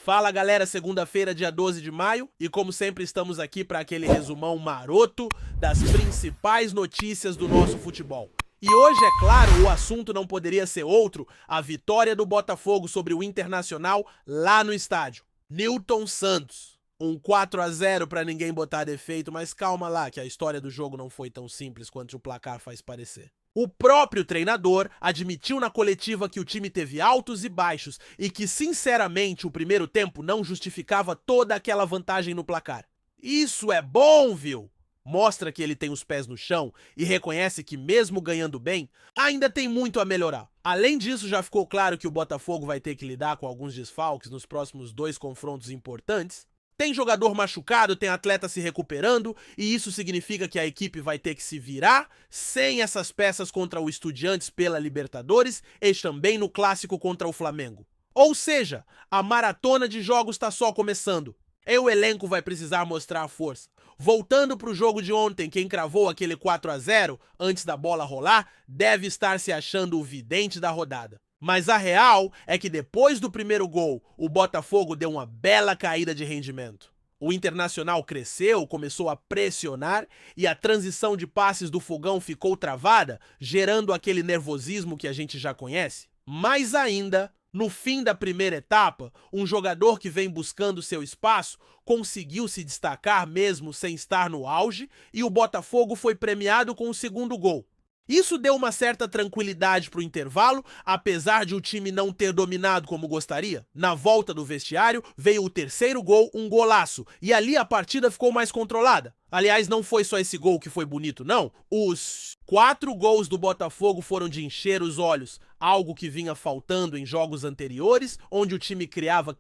Fala galera, segunda-feira, dia 12 de maio, e como sempre estamos aqui para aquele resumão maroto das principais notícias do nosso futebol. E hoje, é claro, o assunto não poderia ser outro, a vitória do Botafogo sobre o Internacional lá no estádio. Nilton Santos, um 4-0 para ninguém botar defeito, mas calma lá que a história do jogo não foi tão simples quanto o placar faz parecer. O próprio treinador admitiu na coletiva que o time teve altos e baixos e que, sinceramente, o primeiro tempo não justificava toda aquela vantagem no placar. Isso é bom, viu? Mostra que ele tem os pés no chão e reconhece que, mesmo ganhando bem, ainda tem muito a melhorar. Além disso, já ficou claro que o Botafogo vai ter que lidar com alguns desfalques nos próximos 2 confrontos importantes. Tem jogador machucado, tem atleta se recuperando, e isso significa que a equipe vai ter que se virar sem essas peças contra o Estudiantes pela Libertadores e também no clássico contra o Flamengo. Ou seja, a maratona de jogos está só começando. E o elenco vai precisar mostrar a força. Voltando para o jogo de ontem, quem cravou aquele 4-0 antes da bola rolar deve estar se achando o vidente da rodada. Mas a real é que depois do primeiro gol, o Botafogo deu uma bela caída de rendimento. O Internacional cresceu, começou a pressionar e a transição de passes do Fogão ficou travada, gerando aquele nervosismo que a gente já conhece. Mais ainda, no fim da primeira etapa, um jogador que vem buscando seu espaço conseguiu se destacar mesmo sem estar no auge e o Botafogo foi premiado com o segundo gol. Isso deu uma certa tranquilidade para o intervalo, apesar de o time não ter dominado como gostaria. Na volta do vestiário, veio o terceiro gol, um golaço, e ali a partida ficou mais controlada. Aliás, não foi só esse gol que foi bonito, não. Os 4 gols do Botafogo foram de encher os olhos, algo que vinha faltando em jogos anteriores, onde o time criava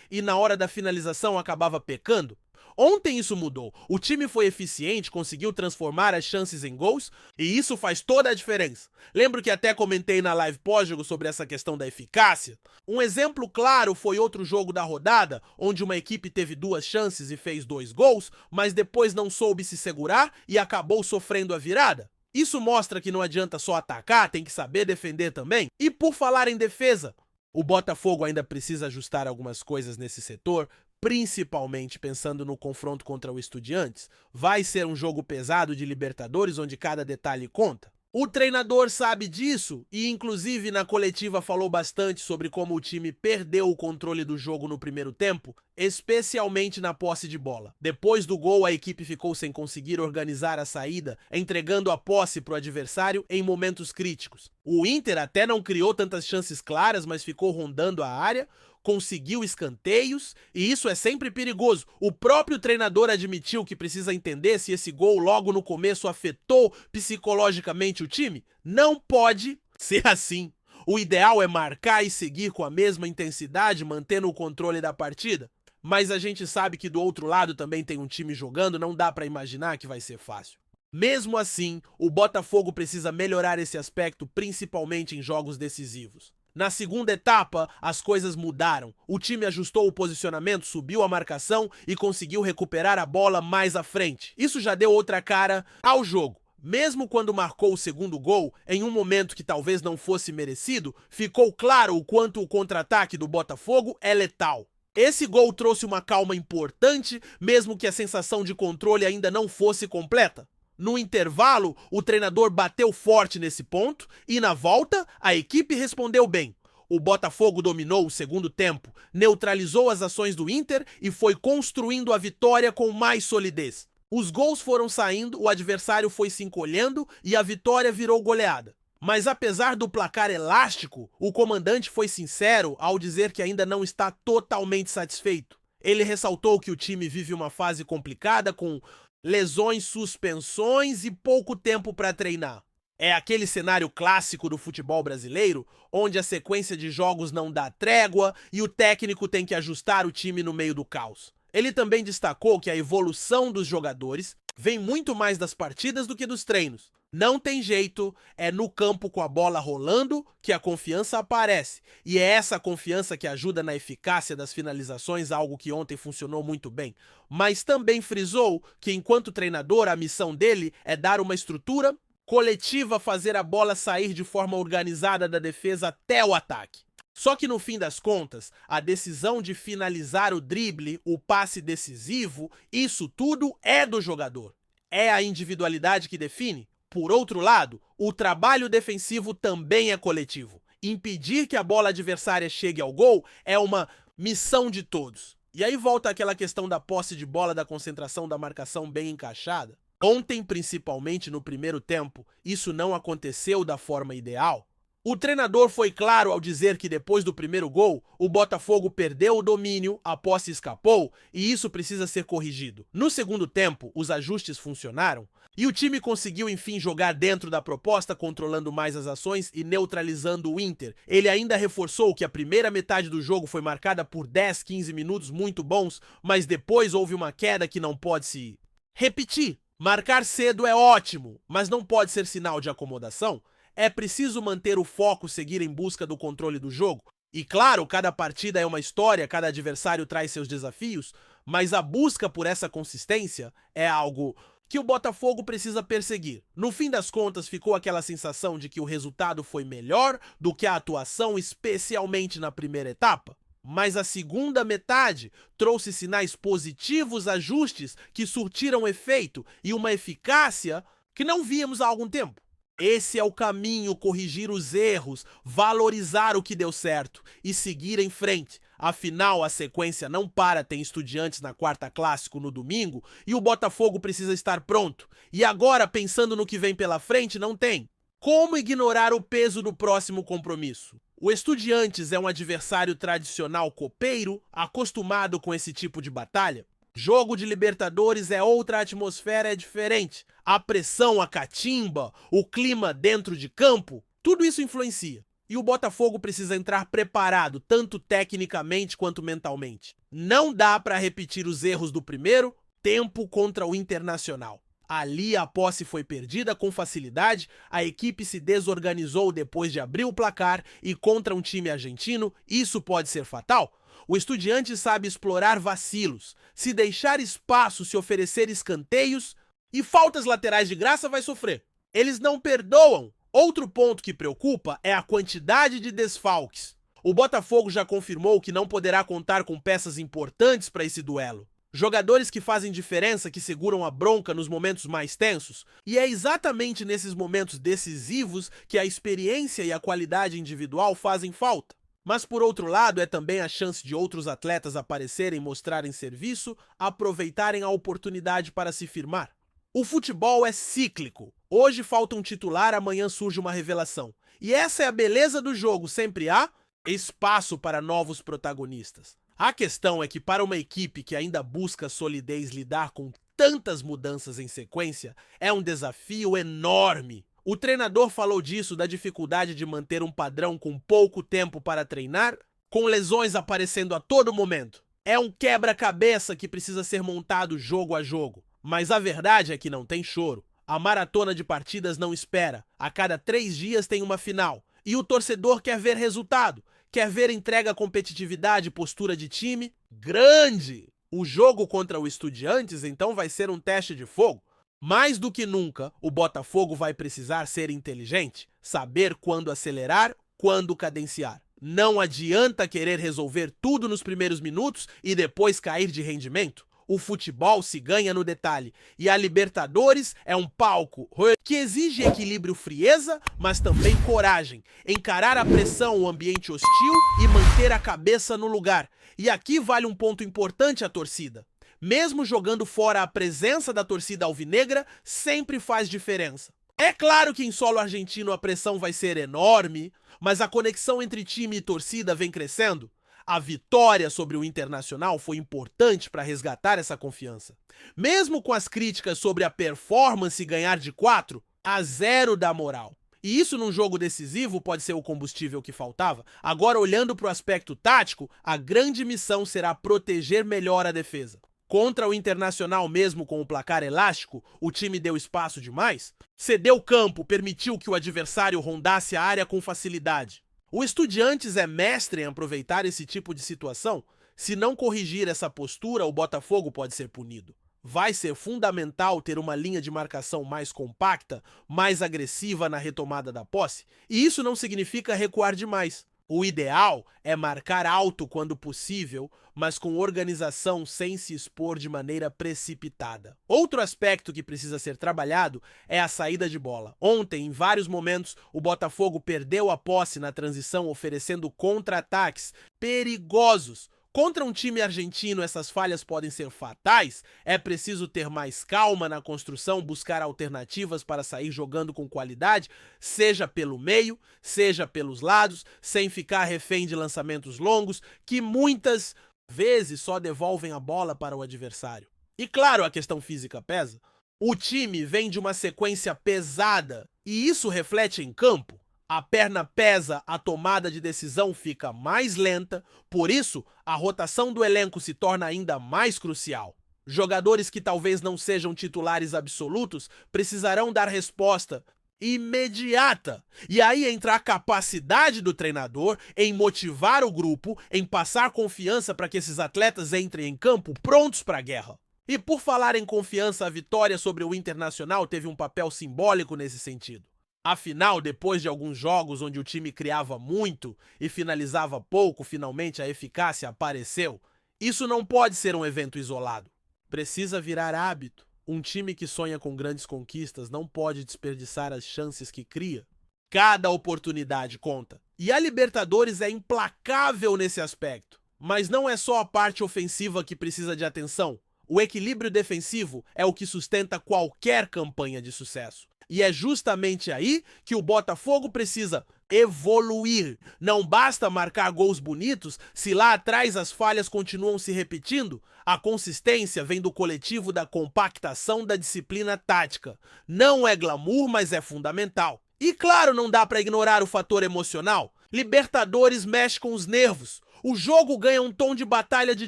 e na hora da finalização acabava pecando. Ontem isso mudou, o time foi eficiente, conseguiu transformar as chances em gols e isso faz toda a diferença. Lembro que até comentei na live pós-jogo sobre essa questão da eficácia. Um exemplo claro foi outro jogo da rodada, onde uma equipe teve 2 chances e fez 2 gols, mas depois não soube se segurar e acabou sofrendo a virada. Isso mostra que não adianta só atacar, tem que saber defender também. E por falar em defesa, o Botafogo ainda precisa ajustar algumas coisas nesse setor, principalmente pensando no confronto contra o Estudiantes. Vai ser um jogo pesado de Libertadores, onde cada detalhe conta. O treinador sabe disso e, inclusive, na coletiva falou bastante sobre como o time perdeu o controle do jogo no primeiro tempo, especialmente na posse de bola. Depois do gol, a equipe ficou sem conseguir organizar a saída, entregando a posse para o adversário em momentos críticos. O Inter até não criou tantas chances claras, mas ficou rondando a área, conseguiu escanteios, e isso é sempre perigoso. O próprio treinador admitiu que precisa entender se esse gol logo no começo afetou psicologicamente o time. Não pode ser assim. O ideal é marcar e seguir com a mesma intensidade, mantendo o controle da partida. Mas a gente sabe que do outro lado também tem um time jogando, não dá para imaginar que vai ser fácil. Mesmo assim, o Botafogo precisa melhorar esse aspecto, principalmente em jogos decisivos. Na segunda etapa, as coisas mudaram. O time ajustou o posicionamento, subiu a marcação e conseguiu recuperar a bola mais à frente. Isso já deu outra cara ao jogo. Mesmo quando marcou o segundo gol, em um momento que talvez não fosse merecido, ficou claro o quanto o contra-ataque do Botafogo é letal. Esse gol trouxe uma calma importante, mesmo que a sensação de controle ainda não fosse completa. No intervalo, o treinador bateu forte nesse ponto e, na volta, a equipe respondeu bem. O Botafogo dominou o segundo tempo, neutralizou as ações do Inter e foi construindo a vitória com mais solidez. Os gols foram saindo, o adversário foi se encolhendo e a vitória virou goleada. Mas apesar do placar elástico, o comandante foi sincero ao dizer que ainda não está totalmente satisfeito. Ele ressaltou que o time vive uma fase complicada com lesões, suspensões e pouco tempo para treinar. É aquele cenário clássico do futebol brasileiro, onde a sequência de jogos não dá trégua e o técnico tem que ajustar o time no meio do caos. Ele também destacou que a evolução dos jogadores vem muito mais das partidas do que dos treinos. Não tem jeito, é no campo com a bola rolando que a confiança aparece. E é essa confiança que ajuda na eficácia das finalizações, algo que ontem funcionou muito bem. Mas também frisou que, enquanto treinador, a missão dele é dar uma estrutura coletiva, fazer a bola sair de forma organizada da defesa até o ataque. Só que no fim das contas, a decisão de finalizar o drible, o passe decisivo, isso tudo é do jogador. É a individualidade que define. Por outro lado, o trabalho defensivo também é coletivo. Impedir que a bola adversária chegue ao gol é uma missão de todos. E aí volta aquela questão da posse de bola, da concentração, da marcação bem encaixada. Ontem, principalmente no primeiro tempo, isso não aconteceu da forma ideal. O treinador foi claro ao dizer que depois do primeiro gol, o Botafogo perdeu o domínio, a posse escapou e isso precisa ser corrigido. No segundo tempo, os ajustes funcionaram e o time conseguiu enfim jogar dentro da proposta, controlando mais as ações e neutralizando o Inter. Ele ainda reforçou que a primeira metade do jogo foi marcada por 10, 15 minutos muito bons, mas depois houve uma queda que não pode se repetir. Marcar cedo é ótimo, mas não pode ser sinal de acomodação. É preciso manter o foco, seguir em busca do controle do jogo. E claro, cada partida é uma história, cada adversário traz seus desafios, mas a busca por essa consistência é algo que o Botafogo precisa perseguir. No fim das contas, ficou aquela sensação de que o resultado foi melhor do que a atuação, especialmente na primeira etapa. Mas a segunda metade trouxe sinais positivos, ajustes que surtiram efeito e uma eficácia que não víamos há algum tempo. Esse é o caminho, corrigir os erros, valorizar o que deu certo e seguir em frente. Afinal, a sequência não para, tem Estudiantes na quarta clássico no domingo e o Botafogo precisa estar pronto. E agora, pensando no que vem pela frente, não tem. Como ignorar o peso do próximo compromisso? O Estudiantes é um adversário tradicional copeiro, acostumado com esse tipo de batalha. Jogo de Libertadores é outra atmosfera, é diferente. A pressão, a catimba, o clima dentro de campo, tudo isso influencia. E o Botafogo precisa entrar preparado, tanto tecnicamente quanto mentalmente. Não dá para repetir os erros do primeiro tempo contra o Internacional. Ali a posse foi perdida com facilidade, a equipe se desorganizou depois de abrir o placar e contra um time argentino, isso pode ser fatal. O Estudiantes sabe explorar vacilos, se deixar espaço, se oferecer escanteios e faltas laterais de graça vai sofrer. Eles não perdoam. Outro ponto que preocupa é a quantidade de desfalques. O Botafogo já confirmou que não poderá contar com peças importantes para esse duelo. Jogadores que fazem diferença, que seguram a bronca nos momentos mais tensos. E é exatamente nesses momentos decisivos que a experiência e a qualidade individual fazem falta. Mas por outro lado, é também a chance de outros atletas aparecerem, mostrarem serviço, aproveitarem a oportunidade para se firmar. O futebol é cíclico. Hoje falta um titular, amanhã surge uma revelação. E essa é a beleza do jogo, sempre há espaço para novos protagonistas. A questão é que para uma equipe que ainda busca solidez, lidar com tantas mudanças em sequência é um desafio enorme. O treinador falou disso, da dificuldade de manter um padrão com pouco tempo para treinar, com lesões aparecendo a todo momento. É um quebra-cabeça que precisa ser montado jogo a jogo. Mas a verdade é que não tem choro. A maratona de partidas não espera. A cada 3 dias tem uma final. E o torcedor quer ver resultado. Quer ver entrega, competitividade, postura de time grande. O jogo contra o Estudiantes, então, vai ser um teste de fogo. Mais do que nunca, o Botafogo vai precisar ser inteligente, saber quando acelerar, quando cadenciar. Não adianta querer resolver tudo nos primeiros minutos e depois cair de rendimento. O futebol se ganha no detalhe e a Libertadores é um palco que exige equilíbrio, frieza, mas também coragem. Encarar a pressão, o ambiente hostil e manter a cabeça no lugar. E aqui vale um ponto importante: a torcida. Mesmo jogando fora, a presença da torcida alvinegra sempre faz diferença. É claro que em solo argentino a pressão vai ser enorme, mas a conexão entre time e torcida vem crescendo. A vitória sobre o Internacional foi importante para resgatar essa confiança. Mesmo com as críticas sobre a performance ganhar de 4-0 dá moral. E isso num jogo decisivo pode ser o combustível que faltava. Agora, olhando para o aspecto tático, a grande missão será proteger melhor a defesa. Contra o Internacional, mesmo com o placar elástico, o time deu espaço demais, cedeu campo, permitiu que o adversário rondasse a área com facilidade. O Estudiantes é mestre em aproveitar esse tipo de situação. Se não corrigir essa postura, o Botafogo pode ser punido. Vai ser fundamental ter uma linha de marcação mais compacta, mais agressiva na retomada da posse, e isso não significa recuar demais. O ideal é marcar alto quando possível, mas com organização sem se expor de maneira precipitada. Outro aspecto que precisa ser trabalhado é a saída de bola. Ontem, em vários momentos, o Botafogo perdeu a posse na transição, oferecendo contra-ataques perigosos. Contra um time argentino, essas falhas podem ser fatais. É preciso ter mais calma na construção, buscar alternativas para sair jogando com qualidade, seja pelo meio, seja pelos lados, sem ficar refém de lançamentos longos, que muitas vezes só devolvem a bola para o adversário. E claro, a questão física pesa. O time vem de uma sequência pesada e isso reflete em campo. A perna pesa, a tomada de decisão fica mais lenta, por isso a rotação do elenco se torna ainda mais crucial. Jogadores que talvez não sejam titulares absolutos precisarão dar resposta imediata. E aí entra a capacidade do treinador em motivar o grupo, em passar confiança para que esses atletas entrem em campo prontos para a guerra. E por falar em confiança, a vitória sobre o Internacional teve um papel simbólico nesse sentido. Afinal, depois de alguns jogos onde o time criava muito e finalizava pouco, finalmente a eficácia apareceu. Isso não pode ser um evento isolado. Precisa virar hábito. Um time que sonha com grandes conquistas não pode desperdiçar as chances que cria. Cada oportunidade conta. E a Libertadores é implacável nesse aspecto. Mas não é só a parte ofensiva que precisa de atenção. O equilíbrio defensivo é o que sustenta qualquer campanha de sucesso. E é justamente aí que o Botafogo precisa evoluir. Não basta marcar gols bonitos se lá atrás as falhas continuam se repetindo. A consistência vem do coletivo, da compactação, da disciplina tática. Não é glamour, mas é fundamental. E claro, não dá para ignorar o fator emocional. Libertadores mexe com os nervos. O jogo ganha um tom de batalha de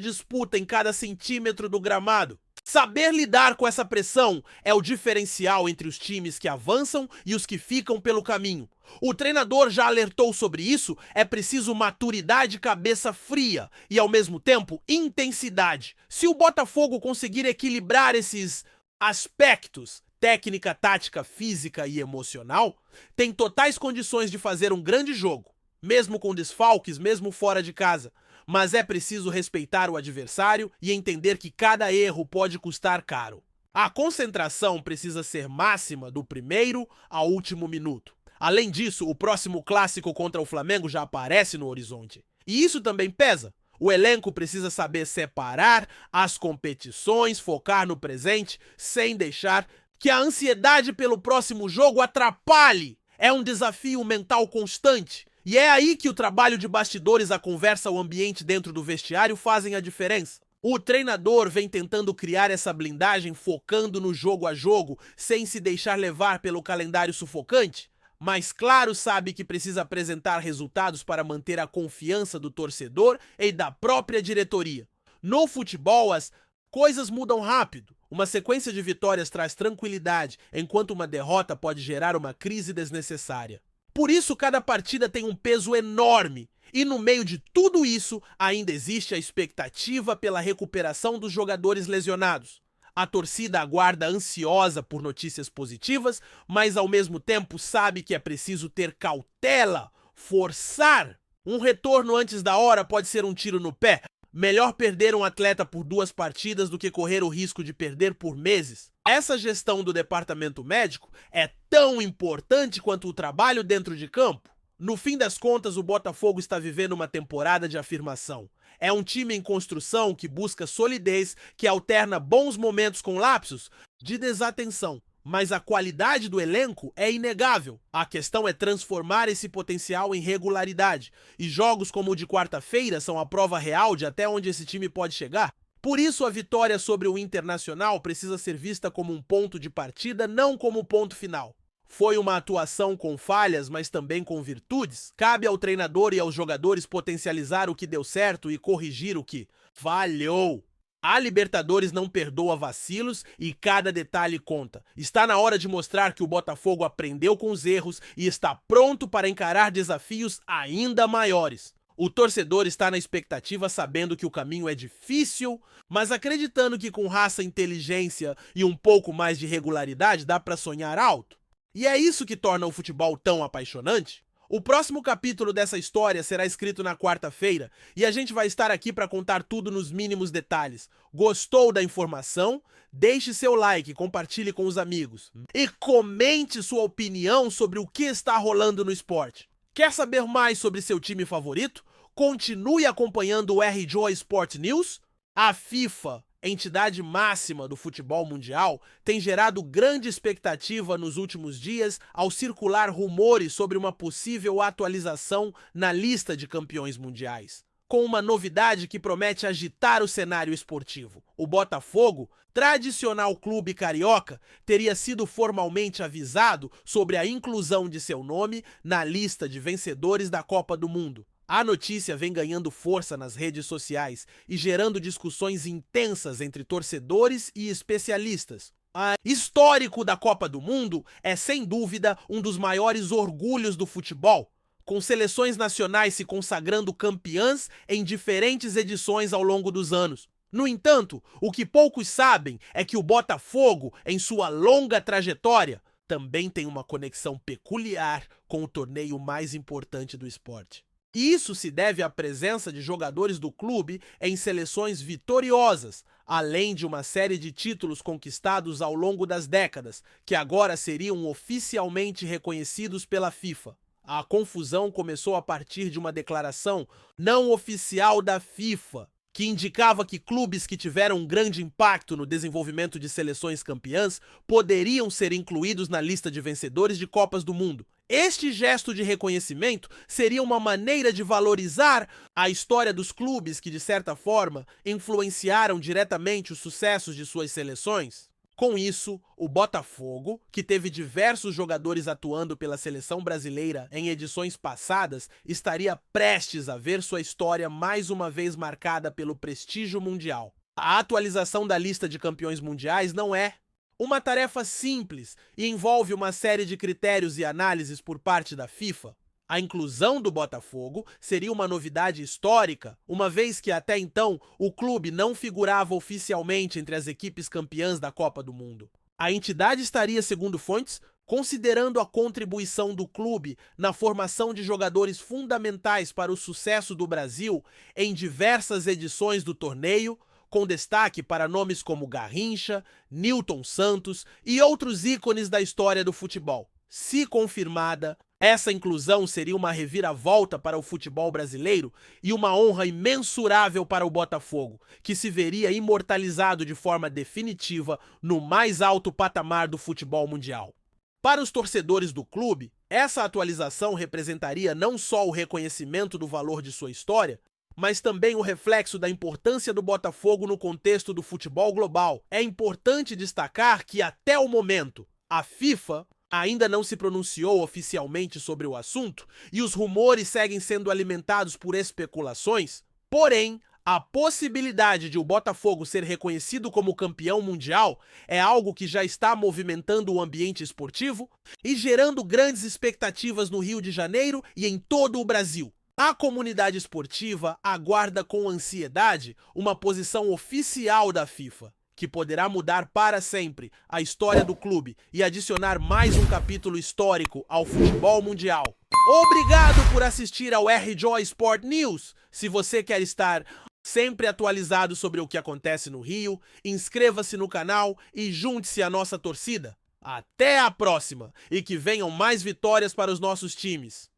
disputa em cada centímetro do gramado. Saber lidar com essa pressão é o diferencial entre os times que avançam e os que ficam pelo caminho. O treinador já alertou sobre isso, é preciso maturidade e cabeça fria e, ao mesmo tempo, intensidade. Se o Botafogo conseguir equilibrar esses aspectos, técnica, tática, física e emocional, tem totais condições de fazer um grande jogo, mesmo com desfalques, mesmo fora de casa. Mas é preciso respeitar o adversário e entender que cada erro pode custar caro. A concentração precisa ser máxima do primeiro ao último minuto. Além disso, o próximo clássico contra o Flamengo já aparece no horizonte. E isso também pesa. O elenco precisa saber separar as competições, focar no presente, sem deixar que a ansiedade pelo próximo jogo atrapalhe. É um desafio mental constante. E é aí que o trabalho de bastidores, a conversa, o ambiente dentro do vestiário fazem a diferença. O treinador vem tentando criar essa blindagem focando no jogo a jogo, sem se deixar levar pelo calendário sufocante. Mas claro, sabe que precisa apresentar resultados para manter a confiança do torcedor e da própria diretoria. No futebol, as coisas mudam rápido. Uma sequência de vitórias traz tranquilidade, enquanto uma derrota pode gerar uma crise desnecessária. Por isso, cada partida tem um peso enorme. E no meio de tudo isso, ainda existe a expectativa pela recuperação dos jogadores lesionados. A torcida aguarda ansiosa por notícias positivas, mas ao mesmo tempo sabe que é preciso ter cautela, forçar. Um retorno antes da hora pode ser um tiro no pé. Melhor perder um atleta por 2 partidas do que correr o risco de perder por meses. Essa gestão do departamento médico é tão importante quanto o trabalho dentro de campo. No fim das contas, o Botafogo está vivendo uma temporada de afirmação. É um time em construção que busca solidez, que alterna bons momentos com lapsos de desatenção. Mas a qualidade do elenco é inegável. A questão é transformar esse potencial em regularidade. E jogos como o de quarta-feira são a prova real de até onde esse time pode chegar. Por isso, a vitória sobre o Internacional precisa ser vista como um ponto de partida, não como ponto final. Foi uma atuação com falhas, mas também com virtudes. Cabe ao treinador e aos jogadores potencializar o que deu certo e corrigir o que falhou. A Libertadores não perdoa vacilos e cada detalhe conta. Está na hora de mostrar que o Botafogo aprendeu com os erros e está pronto para encarar desafios ainda maiores. O torcedor está na expectativa, sabendo que o caminho é difícil, mas acreditando que com raça, inteligência e um pouco mais de regularidade dá para sonhar alto. E é isso que torna o futebol tão apaixonante. O próximo capítulo dessa história será escrito na quarta-feira e a gente vai estar aqui para contar tudo nos mínimos detalhes. Gostou da informação? Deixe seu like, compartilhe com os amigos e comente sua opinião sobre o que está rolando no esporte. Quer saber mais sobre seu time favorito? Continue acompanhando o RJ Sport News. A FIFA, entidade máxima do futebol mundial, tem gerado grande expectativa nos últimos dias ao circular rumores sobre uma possível atualização na lista de campeões mundiais, com uma novidade que promete agitar o cenário esportivo. O Botafogo, tradicional clube carioca, teria sido formalmente avisado sobre a inclusão de seu nome na lista de vencedores da Copa do Mundo. A notícia vem ganhando força nas redes sociais e gerando discussões intensas entre torcedores e especialistas. O histórico da Copa do Mundo é, sem dúvida, um dos maiores orgulhos do futebol, com seleções nacionais se consagrando campeãs em diferentes edições ao longo dos anos. No entanto, o que poucos sabem é que o Botafogo, em sua longa trajetória, também tem uma conexão peculiar com o torneio mais importante do esporte. E isso se deve à presença de jogadores do clube em seleções vitoriosas, além de uma série de títulos conquistados ao longo das décadas, que agora seriam oficialmente reconhecidos pela FIFA. A confusão começou a partir de uma declaração não oficial da FIFA, que indicava que clubes que tiveram um grande impacto no desenvolvimento de seleções campeãs poderiam ser incluídos na lista de vencedores de Copas do Mundo. Este gesto de reconhecimento seria uma maneira de valorizar a história dos clubes que, de certa forma, influenciaram diretamente os sucessos de suas seleções. Com isso, o Botafogo, que teve diversos jogadores atuando pela seleção brasileira em edições passadas, estaria prestes a ver sua história mais uma vez marcada pelo prestígio mundial. A atualização da lista de campeões mundiais não é uma tarefa simples e envolve uma série de critérios e análises por parte da FIFA. A inclusão do Botafogo seria uma novidade histórica, uma vez que até então o clube não figurava oficialmente entre as equipes campeãs da Copa do Mundo. A entidade estaria, segundo fontes, considerando a contribuição do clube na formação de jogadores fundamentais para o sucesso do Brasil em diversas edições do torneio, com destaque para nomes como Garrincha, Nilton Santos e outros ícones da história do futebol. Se confirmada, essa inclusão seria uma reviravolta para o futebol brasileiro e uma honra imensurável para o Botafogo, que se veria imortalizado de forma definitiva no mais alto patamar do futebol mundial. Para os torcedores do clube, essa atualização representaria não só o reconhecimento do valor de sua história, mas também o reflexo da importância do Botafogo no contexto do futebol global. É importante destacar que, até o momento, a FIFA ainda não se pronunciou oficialmente sobre o assunto e os rumores seguem sendo alimentados por especulações. Porém, a possibilidade de o Botafogo ser reconhecido como campeão mundial é algo que já está movimentando o ambiente esportivo e gerando grandes expectativas no Rio de Janeiro e em todo o Brasil. A comunidade esportiva aguarda com ansiedade uma posição oficial da FIFA, que poderá mudar para sempre a história do clube e adicionar mais um capítulo histórico ao futebol mundial. Obrigado por assistir ao RJ Sport News. Se você quer estar sempre atualizado sobre o que acontece no Rio, inscreva-se no canal e junte-se à nossa torcida. Até a próxima e que venham mais vitórias para os nossos times.